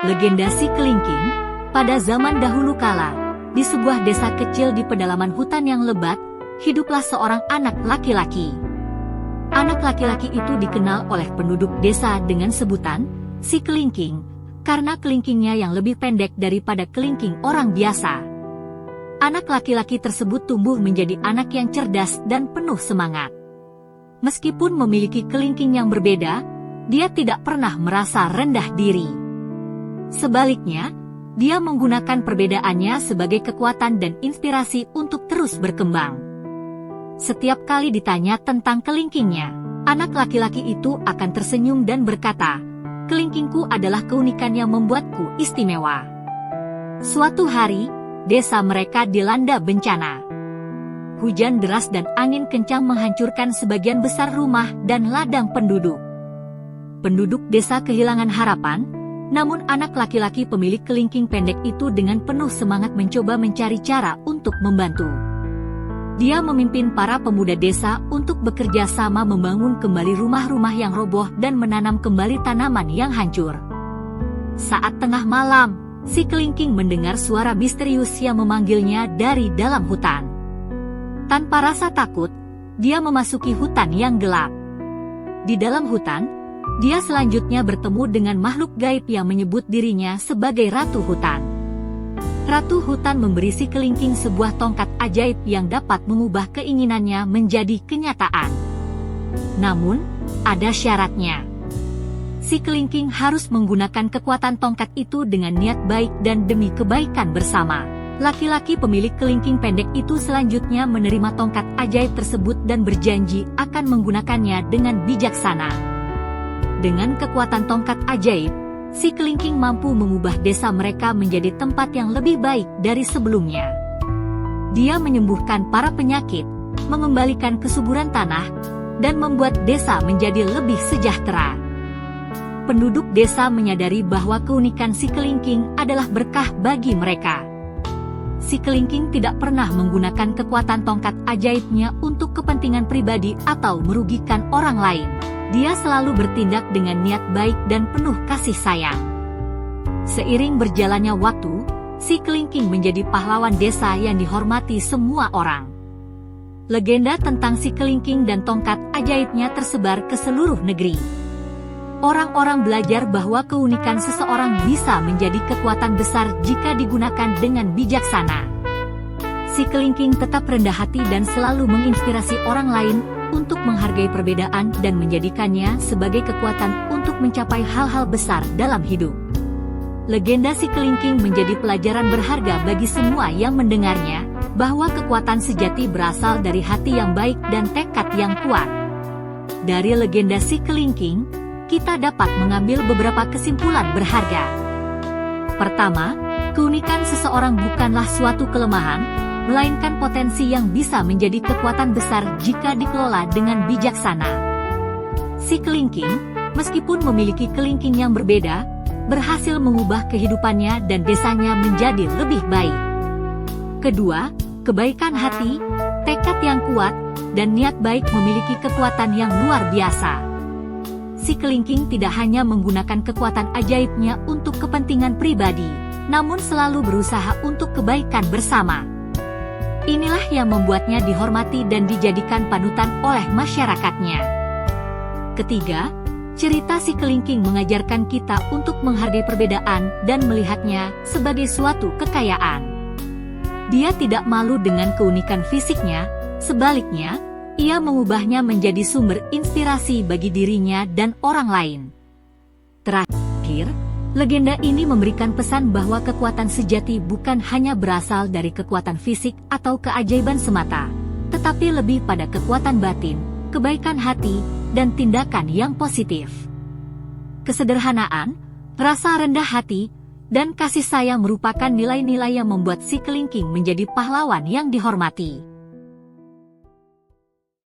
Legenda Si Kelingking. Pada zaman dahulu kala, di sebuah desa kecil di pedalaman hutan yang lebat, hiduplah seorang anak laki-laki. Anak laki-laki itu dikenal oleh penduduk desa dengan sebutan Si Kelingking, karena kelingkingnya yang lebih pendek daripada kelingking orang biasa. Anak laki-laki tersebut tumbuh menjadi anak yang cerdas dan penuh semangat. Meskipun memiliki kelingking yang berbeda, dia tidak pernah merasa rendah diri. Sebaliknya, dia menggunakan perbedaannya sebagai kekuatan dan inspirasi untuk terus berkembang. Setiap kali ditanya tentang kelingkingnya, anak laki-laki itu akan tersenyum dan berkata, "Kelingkingku adalah keunikan yang membuatku istimewa." Suatu hari, desa mereka dilanda bencana. Hujan deras dan angin kencang menghancurkan sebagian besar rumah dan ladang penduduk. Penduduk desa kehilangan harapan, namun anak laki-laki pemilik kelingking pendek itu dengan penuh semangat mencoba mencari cara untuk membantu. Dia memimpin para pemuda desa untuk bekerja sama membangun kembali rumah-rumah yang roboh dan menanam kembali tanaman yang hancur. Saat tengah malam, Si Kelingking mendengar suara misterius yang memanggilnya dari dalam hutan. Tanpa rasa takut, dia memasuki hutan yang gelap. Di dalam hutan, dia selanjutnya bertemu dengan makhluk gaib yang menyebut dirinya sebagai Ratu Hutan. Ratu Hutan memberi Si Kelingking sebuah tongkat ajaib yang dapat mengubah keinginannya menjadi kenyataan. Namun, ada syaratnya. Si Kelingking harus menggunakan kekuatan tongkat itu dengan niat baik dan demi kebaikan bersama. Laki-laki pemilik kelingking pendek itu selanjutnya menerima tongkat ajaib tersebut dan berjanji akan menggunakannya dengan bijaksana. Dengan kekuatan tongkat ajaib, Si Kelingking mampu mengubah desa mereka menjadi tempat yang lebih baik dari sebelumnya. Dia menyembuhkan para penyakit, mengembalikan kesuburan tanah, dan membuat desa menjadi lebih sejahtera. Penduduk desa menyadari bahwa keunikan Si Kelingking adalah berkah bagi mereka. Si Kelingking tidak pernah menggunakan kekuatan tongkat ajaibnya untuk kepentingan pribadi atau merugikan orang lain. Dia selalu bertindak dengan niat baik dan penuh kasih sayang. Seiring berjalannya waktu, Si Kelingking menjadi pahlawan desa yang dihormati semua orang. Legenda tentang Si Kelingking dan tongkat ajaibnya tersebar ke seluruh negeri. Orang-orang belajar bahwa keunikan seseorang bisa menjadi kekuatan besar jika digunakan dengan bijaksana. Si Kelingking tetap rendah hati dan selalu menginspirasi orang lain untuk menghargai perbedaan dan menjadikannya sebagai kekuatan untuk mencapai hal-hal besar dalam hidup. Legenda Si Kelingking menjadi pelajaran berharga bagi semua yang mendengarnya, bahwa kekuatan sejati berasal dari hati yang baik dan tekad yang kuat. Dari legenda Si Kelingking, kita dapat mengambil beberapa kesimpulan berharga. Pertama, keunikan seseorang bukanlah suatu kelemahan, melainkan potensi yang bisa menjadi kekuatan besar jika dikelola dengan bijaksana. Si Kelingking, meskipun memiliki kelingking yang berbeda, berhasil mengubah kehidupannya dan desanya menjadi lebih baik. Kedua, kebaikan hati, tekad yang kuat, dan niat baik memiliki kekuatan yang luar biasa. Si Kelingking tidak hanya menggunakan kekuatan ajaibnya untuk kepentingan pribadi, namun selalu berusaha untuk kebaikan bersama. Inilah yang membuatnya dihormati dan dijadikan panutan oleh masyarakatnya. Ketiga, cerita Si Kelingking mengajarkan kita untuk menghargai perbedaan dan melihatnya sebagai suatu kekayaan. Dia tidak malu dengan keunikan fisiknya, sebaliknya, ia mengubahnya menjadi sumber inspirasi bagi dirinya dan orang lain. Terakhir, legenda ini memberikan pesan bahwa kekuatan sejati bukan hanya berasal dari kekuatan fisik atau keajaiban semata, tetapi lebih pada kekuatan batin, kebaikan hati, dan tindakan yang positif. Kesederhanaan, rasa rendah hati, dan kasih sayang merupakan nilai-nilai yang membuat Si Kelingking menjadi pahlawan yang dihormati.